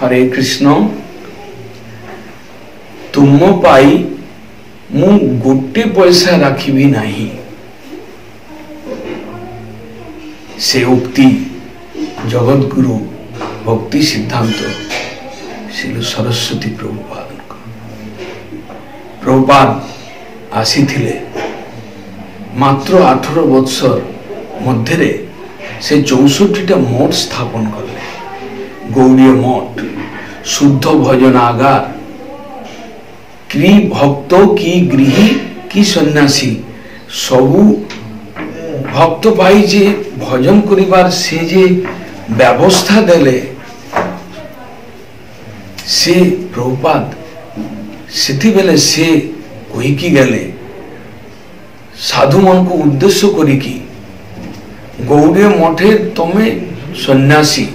हरे कृष्ण। तुम पाई मु गोटे पैसा राखिबी नहीं, से उक्ति जगत गुरु भक्ति सिद्धांत श्री सरस्वती प्रभुपाद आसी थिले। मात्र 18 वर्षर मध्य से 64टा मठ स्थापन कले। गौड़ीय मठ, शुद्ध भजनागार, की भक्तों की गृही की सन्यासी सबू भक्त पाई जे भजन करिवार से जे व्यवस्था देले से प्रभुपाद सेति बेले से कही की गले साधु मन को उद्देश्य करिकी गौड़ीय मठे तमे सन्यासी,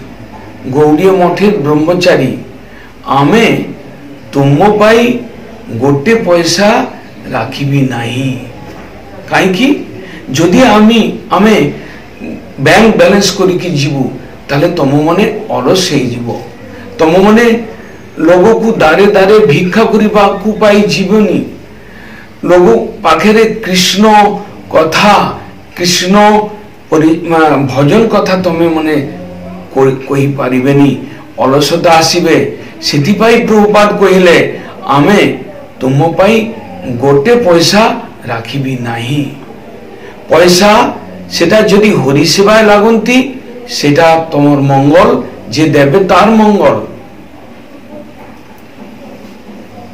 गौड़ीय मठे ब्रह्मचारी, आमे तुम पाई गोटे पैसा राखिबी नहीं। कहीं जदि आमे बैंक बैलेंस करिकी जीवु ताले तुम मने अलस हे जीवो, तुम मने लोगों को दारे दारे भिक्षा करिबा को पाई जीवनी। लोगों पाखेरे कृष्ण कथा, कृष्ण भजन कथा तमे मने कही पारिबेनी, अलसता आसीबे। सेति पाई प्रभुपाद कहिले आमे तुम पाई गोटे पैसा राखिबी नहीं। पैसा सेटा जदि हरि सेवाय लागंती सेटा तमर मंगल, जे देवे तार मंगल।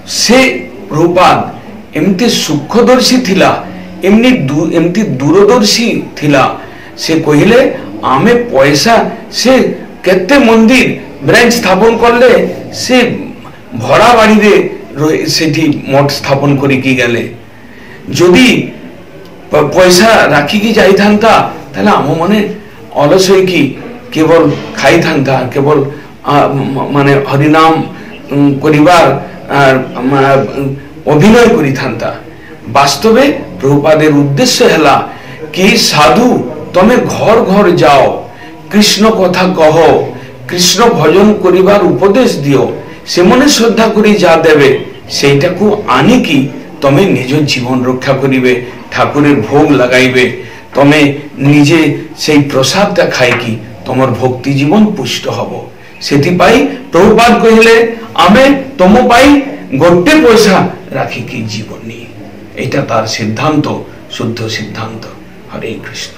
से प्रभुपाद एमती सुखदर्शी थिला, एमती दूरदर्शी थिला। से कहिले आमे पैसा से केते मंदिर ब्रांच स्थापन करले, से भरा बाड़ी रे सेठी मठ स्थापन करिकी गेले। जदि पैसा राखिकी जाई थांता ताले आम माने अलस होइकी केवल खाई थांता, केवल माने हरिनाम करिवार अभिनय करी थांता। वास्तवे प्रभुपादेर उद्देश्य हैला कि साधु तमे घर घर जाओ, कृष्ण कथा कहो, कृष्ण भजन करिवार उपदेश दियो। से मने श्रद्धा करी जा देवे सेटा को आनिकी तमे निज जीवन रक्षा करिवे, ठाकुरेर भोग लगाइबे, तमे निजे सेई प्रसादटा खाइकी तमर भक्ति जीवन पुष्ट हबो। सेति पाई प्रभुपाद कहिले आमे तुम पाई गोटे पैसा राखिकी जीवनी। एटा तार सिद्धांत, शुद्ध सिद्धांत। हरे कृष्ण।